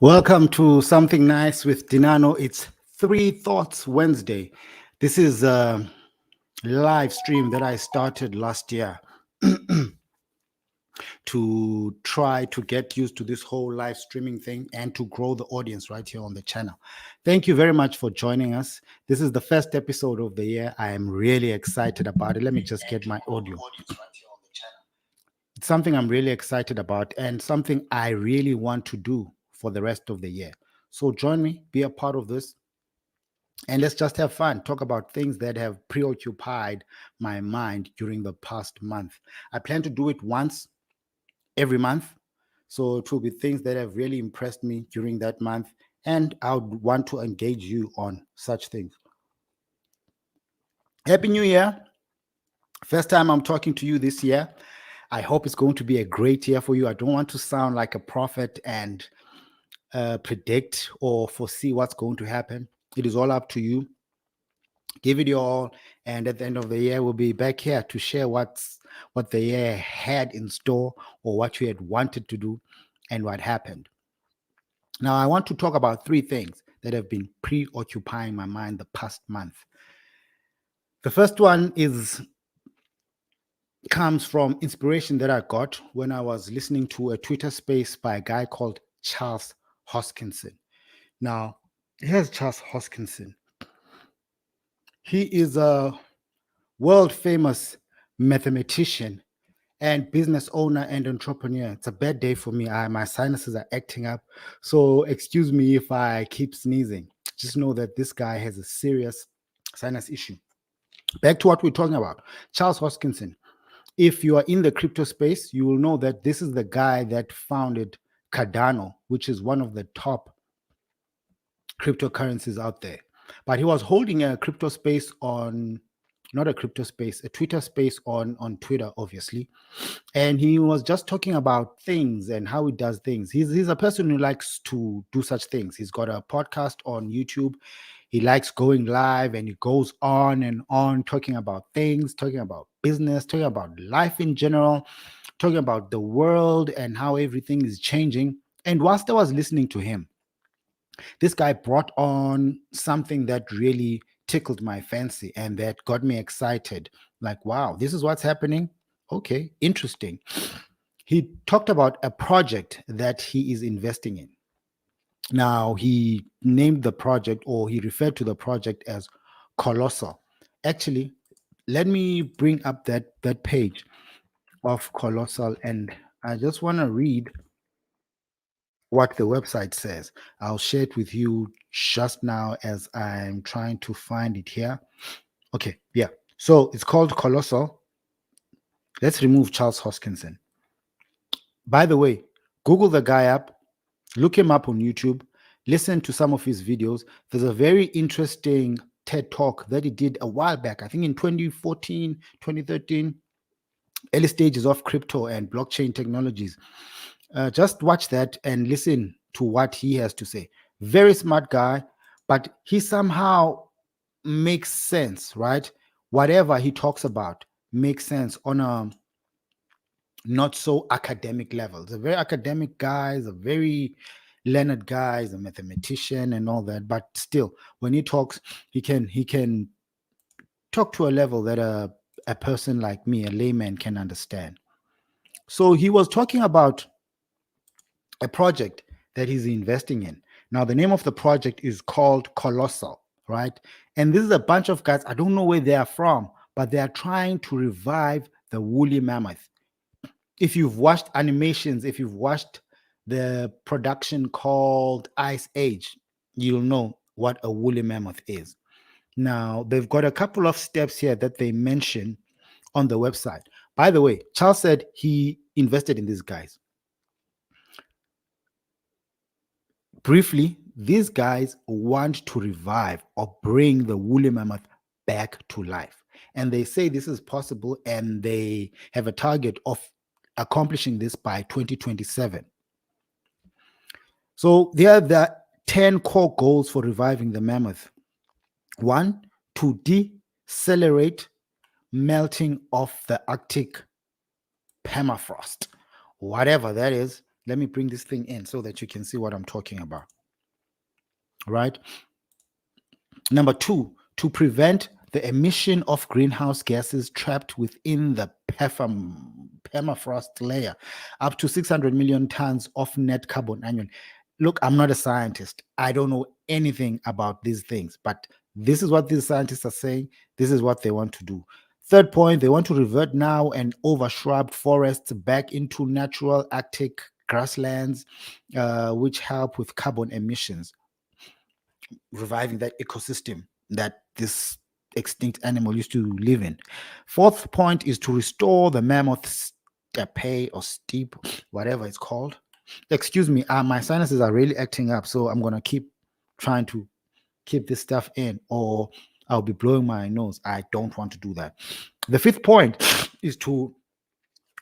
Welcome to Something Nice with Dinano. It's Three Thoughts Wednesday. This is a live stream that I started last year to try to get used to this whole live streaming thing and to grow the audience right here on the channel. Thank you very much for joining us. This is the first episode of the year. I am really excited about it. Let me just get my audio. It's something I'm really excited about and something I really want to do for the rest of the year. So join me, be a part of this, and let's just have fun. Talk about things that have preoccupied my mind during the past month. I plan to do it once every month. So it will be things that have really impressed me during that month. And I would want to engage you on such things. Happy New Year. First time I'm talking to you this year. I hope it's going to be a great year for you. I don't want to sound like a prophet and predict or foresee what's going to happen. It is all up to you. Give it your all, and at the end of the year, we'll be back here to share what the year had in store or what you had wanted to do and what happened. Now, I want to talk about three things that have been preoccupying my mind the past month. The first one comes from inspiration that I got when I was listening to a Twitter space by a guy called Charles Hoskinson. Now, here's Charles Hoskinson. He is a world famous mathematician and business owner and entrepreneur. It's a bad day for me. My sinuses are acting up. So excuse me if I keep sneezing. Just know that this guy has a serious sinus issue. Back to what we're talking about. Charles Hoskinson. If you are in the crypto space, you will know that this is the guy that founded Cardano, which is one of the top cryptocurrencies out there. But he was holding a crypto space on, not a crypto space, a Twitter space on Twitter, obviously. And he was just talking about things and how he does things. He's a person who likes to do such things. He's got a podcast on YouTube. He likes going live and he goes on and on talking about things, talking about business, talking about life in general, talking about the world and how everything is changing. And whilst I was listening to him, this guy brought on something that really tickled my fancy and that got me excited. Like, wow, this is what's happening. Okay, interesting. He talked about a project that he is investing in. Now, he named the project, or he referred to the project as Colossal. Actually, let me bring up that page of Colossal, and I just want to read what the website says. I'll share it with you just now as I'm trying to find it here. Okay, yeah. So it's called Colossal. Let's remove Charles Hoskinson. By the way, Google the guy up, look him up on YouTube, listen to some of his videos. There's a very interesting TED talk that he did a while back, I think in 2014, 2013, early stages of crypto and blockchain technologies. Just watch that and listen to what he has to say. Very smart guy, but he somehow makes sense, right? Whatever he talks about makes sense on a not so academic level. He's a very academic guy, he's a very learned guy, he's a mathematician and all that. But still, when he talks, he can talk to a level that a person like me, a layman, can understand. So he was talking about a project that he's investing in. Now, the name of the project is called Colossal, right? And this is a bunch of guys, I don't know where they are from, but they are trying to revive the woolly mammoth. If you've watched animations, if you've watched the production called Ice Age, you'll know what a woolly mammoth is. Now, they've got a couple of steps here that they mention on the website. By the way, Charles said he invested in these guys. Briefly, these guys want to revive or bring the woolly mammoth back to life. And they say this is possible, and they have a target of accomplishing this by 2027. So there are the 10 core goals for reviving the mammoth. One, to decelerate melting of the Arctic permafrost, whatever that is. Let me bring this thing in so that you can see what I'm talking about. Right? Number two, to prevent the emission of greenhouse gases trapped within the permafrost layer, up to 600 million tons of net carbon annually. Look, I'm not a scientist. I don't know anything about these things, but this is what these scientists are saying. This is what they want to do. Third point, they want to revert now and overshrubbed forests back into natural Arctic grasslands, which help with carbon emissions, reviving that ecosystem that this extinct animal used to live in. Fourth point is to restore the mammoth steppe or steep, whatever it's called. Excuse me, my sinuses are really acting up, so I'm gonna keep trying to keep this stuff in, or I'll be blowing my nose. I don't want to do that. The fifth point is to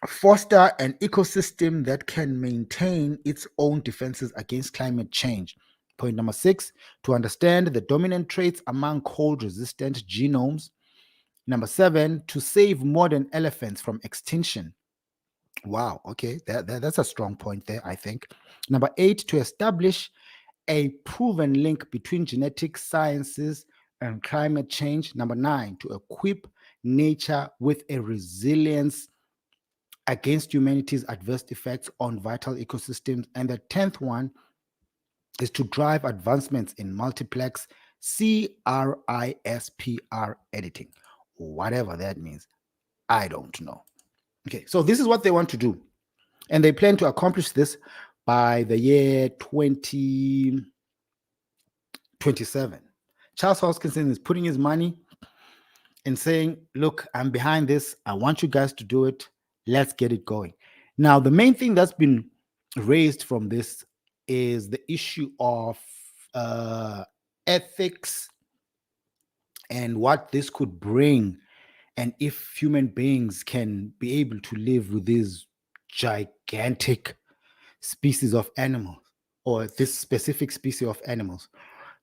foster an ecosystem that can maintain its own defenses against climate change. Point number six, to understand the dominant traits among cold resistant genomes. Number seven, to save modern elephants from extinction. Wow, okay, that's a strong point there, I think. Number eight, to establish a proven link between genetic sciences and climate change. Number nine, to equip nature with a resilience against humanity's adverse effects on vital ecosystems. And the 10th one is to drive advancements in multiplex CRISPR editing, whatever that means. I don't know. Okay, so this is what they want to do. And they plan to accomplish this by the year 2027. Charles Hoskinson is putting his money and saying, look, I'm behind this. I want you guys to do it. Let's get it going. Now, the main thing that's been raised from this is the issue of ethics and what this could bring, and if human beings can be able to live with these gigantic species of animals, or this specific species of animals.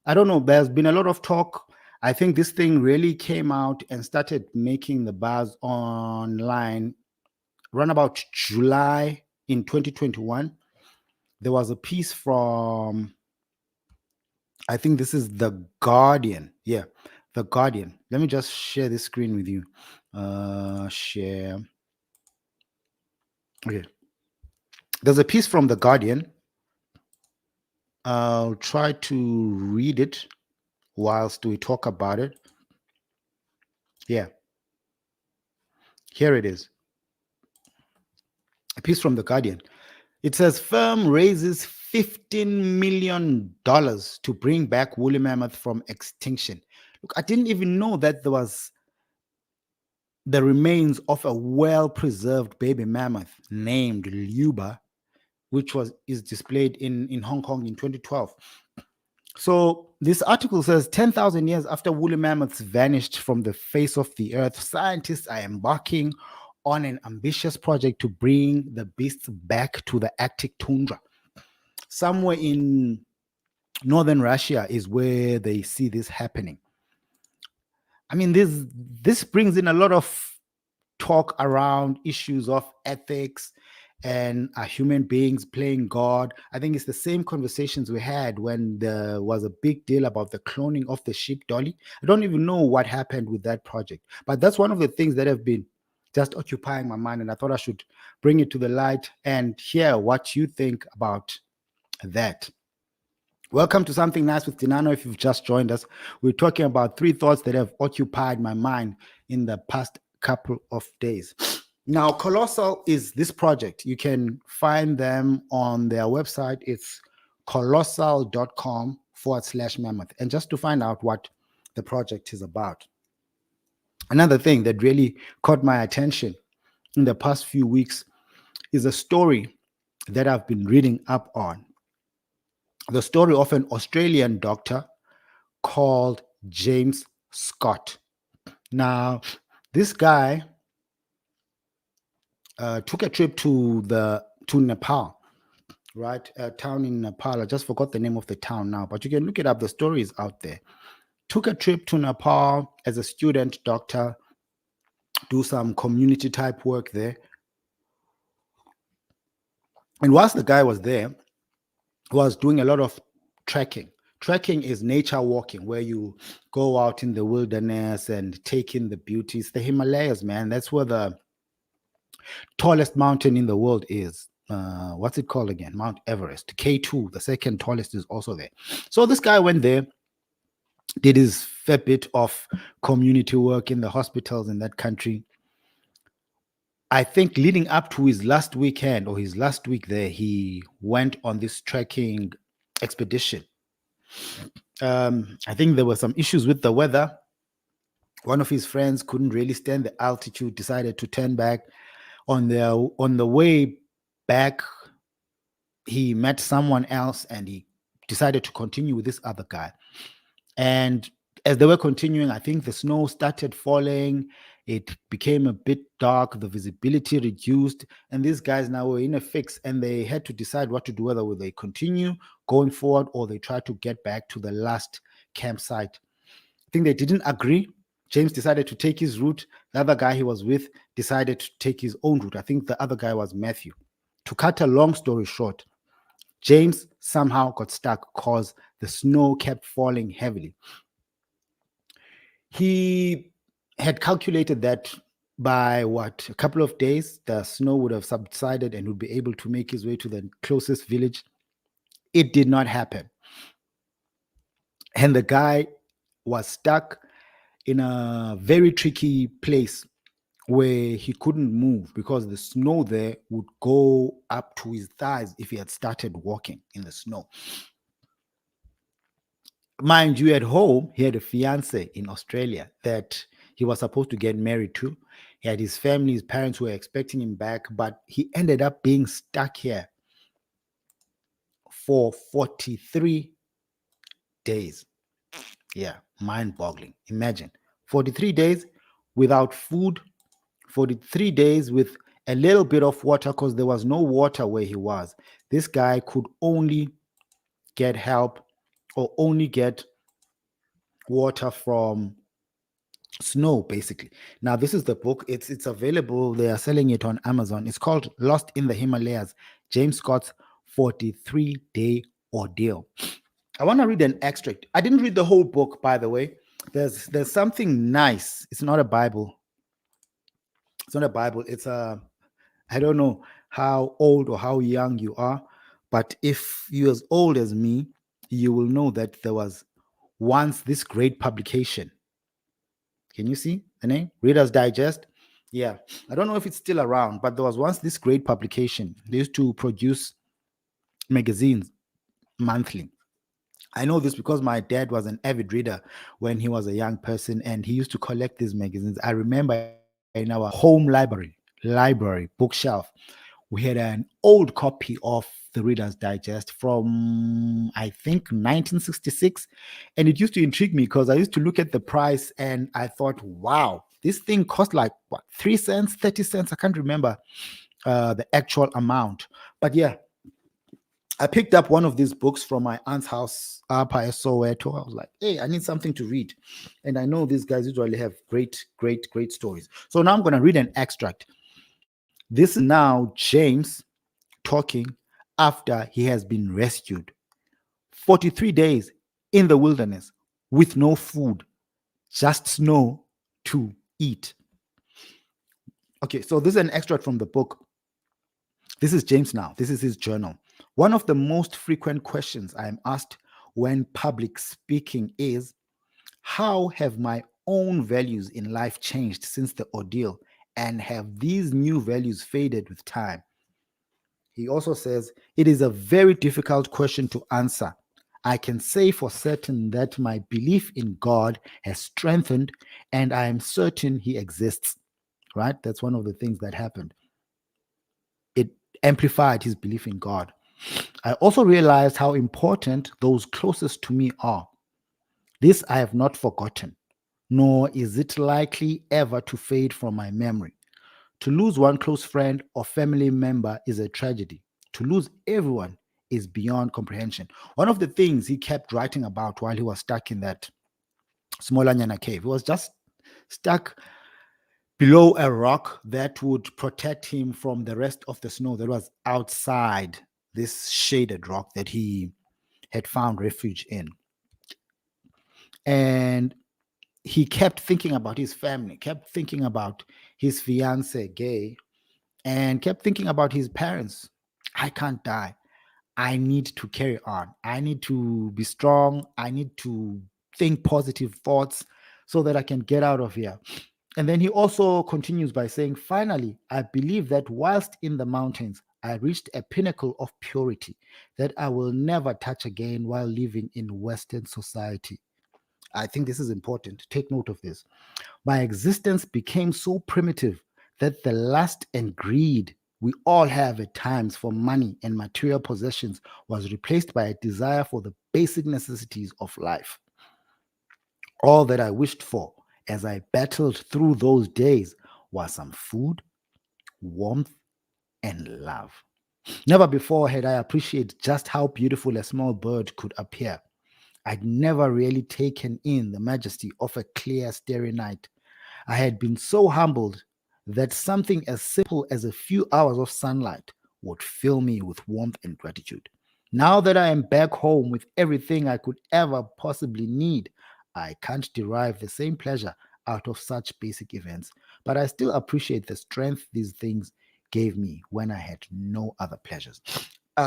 I don't know. There's been a lot of talk. I think this thing really came out and started making the buzz online around about July in 2021. There was a piece from, I think this is The Guardian. Yeah, The Guardian. Let me just share this screen with you. Share. Okay. There's a piece from The Guardian. I'll try to read it whilst we talk about it. Yeah. Here it is. A piece from The Guardian. It says firm raises $15 million to bring back woolly mammoth from extinction. Look, I didn't even know that there was the remains of a well-preserved baby mammoth named Luba, which is displayed in Hong Kong in 2012. So this article says 10,000 years after woolly mammoths vanished from the face of the earth, scientists are embarking on an ambitious project to bring the beasts back to the Arctic tundra. Somewhere in northern Russia is where they see this happening. I mean, this brings in a lot of talk around issues of ethics and are human beings playing God. I think it's the same conversations we had when there was a big deal about the cloning of the sheep Dolly. I don't even know what happened with that project, but that's one of the things that have been just occupying my mind, and I thought I should bring it to the light and hear what you think about that. Welcome to Something Nice with Dinano. If you've just joined us, we're talking about three thoughts that have occupied my mind in the past couple of days. Now, Colossal is this project. You can find them on their website. It's colossal.com/mammoth. And just to find out what the project is about. Another thing that really caught my attention in the past few weeks is a story that I've been reading up on. The story of an Australian doctor called James Scott. Now, this guy took a trip to Nepal, right? A town in Nepal. I just forgot the name of the town now, but you can look it up. The story is out there. Took a trip to Nepal as a student doctor, do some community type work there. And whilst the guy was there, he was doing a lot of trekking. Trekking is nature walking, where you go out in the wilderness and take in the beauties. The Himalayas, man, that's where the tallest mountain in the world is. What's it called again? Mount Everest. K2, the second tallest, is also there. So this guy went there, did his fair bit of community work in the hospitals in that country. I think leading up to his last weekend or his last week there, he went on this trekking expedition. I think there were some issues with the weather. One of his friends couldn't really stand the altitude, decided to turn back. On the way back, he met someone else and he decided to continue with this other guy. And as they were continuing, I think the snow started falling. It became a bit dark. The visibility reduced. And these guys now were in a fix and they had to decide what to do, whether they continue going forward or they try to get back to the last campsite. I think they didn't agree. James decided to take his route. The other guy he was with decided to take his own route. I think the other guy was Matthew. To cut a long story short, James somehow got stuck because the snow kept falling heavily. He had calculated that by a couple of days, the snow would have subsided and would be able to make his way to the closest village. It did not happen. And the guy was stuck in a very tricky place where he couldn't move because the snow there would go up to his thighs if he had started walking in the snow. Mind you, at home, he had a fiance in Australia that he was supposed to get married to. He had his family, his parents were expecting him back, but he ended up being stuck here for 43 days. Yeah, mind boggling. Imagine 43 days without food, 43 days with a little bit of water because there was no water where he was. This guy could only get help or only get water from snow, basically. Now this is the book. It's available. They are selling it on Amazon. It's called Lost in the Himalayas, James Scott's 43-day ordeal. I want to read an extract. I didn't read the whole book, by the way. There's something nice. It's not a Bible. It's not a Bible. It's a, I don't know how old or how young you are, but if you're as old as me, you will know that there was once this great publication. Can you see the name? Reader's Digest. Yeah. I don't know if it's still around, but there was once this great publication. They used to produce magazines monthly. I know this because my dad was an avid reader when he was a young person and he used to collect these magazines. I remember in our home library bookshelf, we had an old copy of the Reader's Digest from I think 1966, and it used to intrigue me because I used to look at the price and I thought, wow, this thing cost like what, 3 cents, 30 cents. I can't remember the actual amount, but yeah, I picked up one of these books from my aunt's house up at Soweto. I was like, hey, I need something to read. And I know these guys usually have great, great, great stories. So now I'm going to read an extract. This is now James talking after he has been rescued. 43 days in the wilderness with no food, just snow to eat. Okay, so this is an extract from the book. This is James now. This is his journal. One of the most frequent questions I am asked when public speaking is, how have my own values in life changed since the ordeal? And have these new values faded with time? He also says, it is a very difficult question to answer. I can say for certain that my belief in God has strengthened and I am certain he exists. Right? That's one of the things that happened. It amplified his belief in God. I also realized how important those closest to me are. This I have not forgotten, nor is it likely ever to fade from my memory. To lose one close friend or family member is a tragedy. To lose everyone is beyond comprehension. One of the things he kept writing about while he was stuck in that Smolanyana cave, he was just stuck below a rock that would protect him from the rest of the snow that was outside this shaded rock that he had found refuge in. And he kept thinking about his family, kept thinking about his fiance, Gay, and kept thinking about his parents. I can't die. I need to carry on. I need to be strong. I need to think positive thoughts so that I can get out of here. And then he also continues by saying, finally, I believe that whilst in the mountains, I reached a pinnacle of purity that I will never touch again while living in Western society. I think this is important. Take note of this. My existence became so primitive that the lust and greed we all have at times for money and material possessions was replaced by a desire for the basic necessities of life. All that I wished for as I battled through those days was some food, warmth, and love. Never before had I appreciated just how beautiful a small bird could appear. I'd never really taken in the majesty of a clear, starry night. I had been so humbled that something as simple as a few hours of sunlight would fill me with warmth and gratitude. Now that I am back home with everything I could ever possibly need, I can't derive the same pleasure out of such basic events, but I still appreciate the strength these things gave me when I had no other pleasures.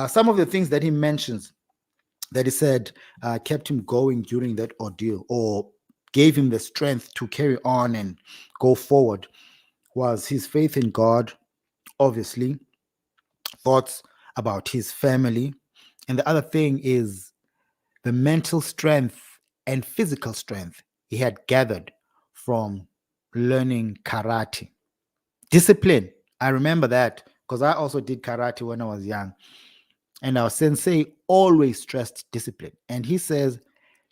Some of the things that he mentions that he said kept him going during that ordeal or gave him the strength to carry on and go forward was his faith in God, obviously, thoughts about his family. And the other thing is the mental strength and physical strength he had gathered from learning karate. Discipline. I remember that because I also did karate when I was young. And our sensei always stressed discipline. And he says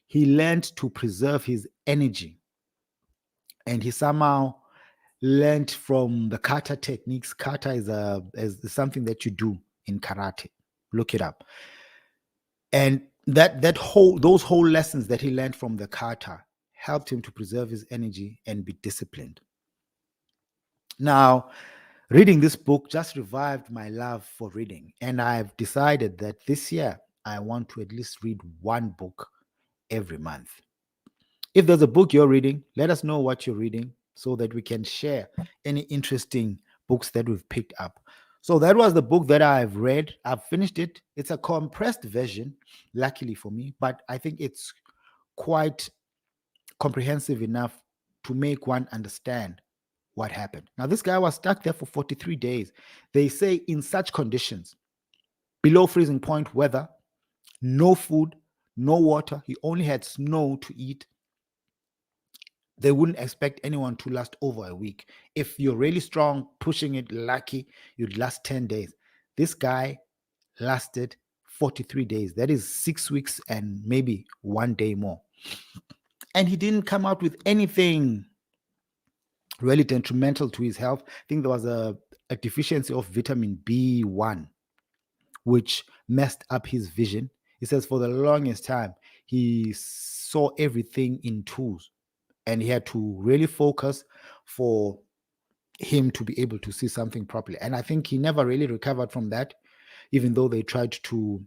he learned to preserve his energy. And he somehow learned from the kata techniques. Kata is something that you do in karate. Look it up. And those whole lessons that he learned from the kata helped him to preserve his energy and be disciplined. Now, reading this book just revived my love for reading, and I've decided that this year I want to at least read one book every month. If there's a book you're reading, let us know what you're reading so that we can share any interesting books that we've picked up. So that was the book that I've read. I've finished it. It's a compressed version, luckily for me, but I think it's quite comprehensive enough to make one understand what happened. Now, this guy was stuck there for 43 days. They say in such conditions, below freezing point weather, no food, no water. He only had snow to eat. They wouldn't expect anyone to last over a week. If you're really strong, pushing it, lucky, you'd last 10 days. This guy lasted 43 days. That is 6 weeks and maybe one day more. And he didn't come out with anything really detrimental to his health. I think there was a deficiency of vitamin B1, which messed up his vision. He says for the longest time, he saw everything in twos and he had to really focus for him to be able to see something properly. And I think he never really recovered from that, even though they tried to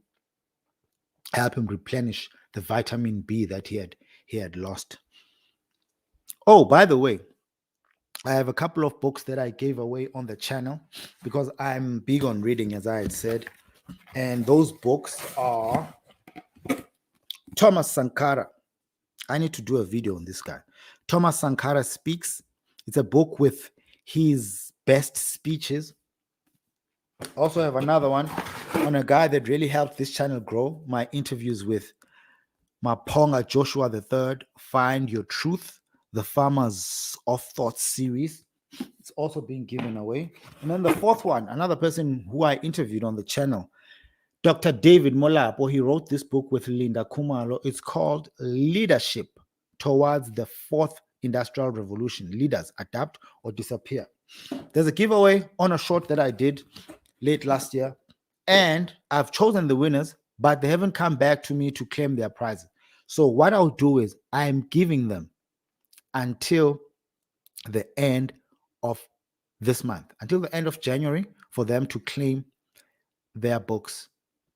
help him replenish the vitamin B that he had lost. Oh, by the way, I have a couple of books that I gave away on the channel because I'm big on reading, as I had said. And those books are Thomas Sankara. I need to do a video on this guy. Thomas Sankara Speaks. It's a book with his best speeches. Also have another one on a guy that really helped this channel grow. My interviews with Maponga Joshua III, Find Your Truth, the Farmers of Thought series. It's also being given away. And then the fourth one, another person who I interviewed on the channel, Dr. David Molapo. He wrote this book with Linda Kumalo. It's called Leadership Towards the Fourth Industrial Revolution. Leaders Adapt or Disappear. There's a giveaway on a short that I did late last year, and I've chosen the winners, but they haven't come back to me to claim their prizes. So what I'll do is I'm giving them until the end of this month, until the end of January, for them to claim their books.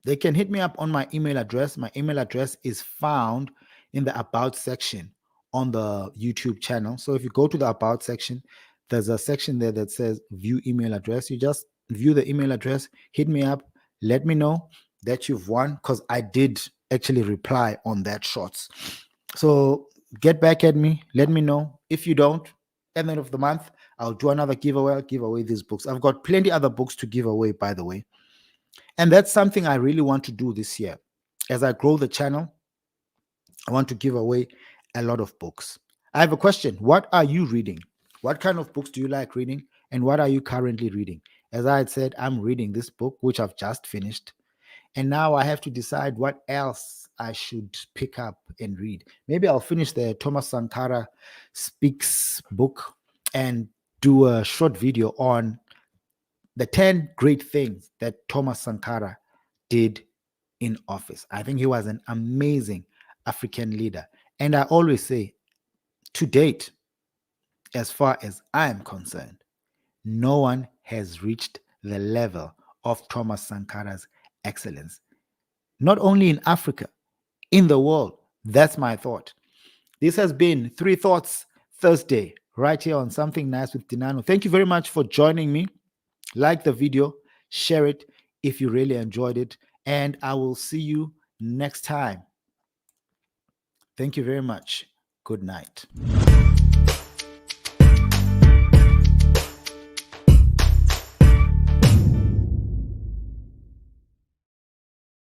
They can hit me up on my email address. My email address is found in the About section on the YouTube channel. So if you go to the About section, there's a section there that says View Email Address. You just view the email address, hit me up, let me know that you've won, because I did actually reply on that shorts. So get back at me, let me know. If you don't, at the end of the month, I'll do another giveaway. I'll give away these books. I've got plenty other books to give away, by the way. And that's something I really want to do this year. As I grow the channel, I want to give away a lot of books. I have a question. What are you reading? What kind of books do you like reading? And what are you currently reading? As I had said, I'm reading this book, which I've just finished. And now I have to decide what else I should pick up and read. Maybe I'll finish the Thomas Sankara Speaks book and do a short video on the 10 great things that Thomas Sankara did in office. I think he was an amazing African leader. And I always say, to date, as far as I am concerned, no one has reached the level of Thomas Sankara's excellence, not only in Africa, in the world. That's my thought. This has been Three Thoughts Thursday, right here on Something Nice with Dinano. Thank you very much for joining me. Like the video, share it if you really enjoyed it, and I will see you next time. Thank you very much. Good night.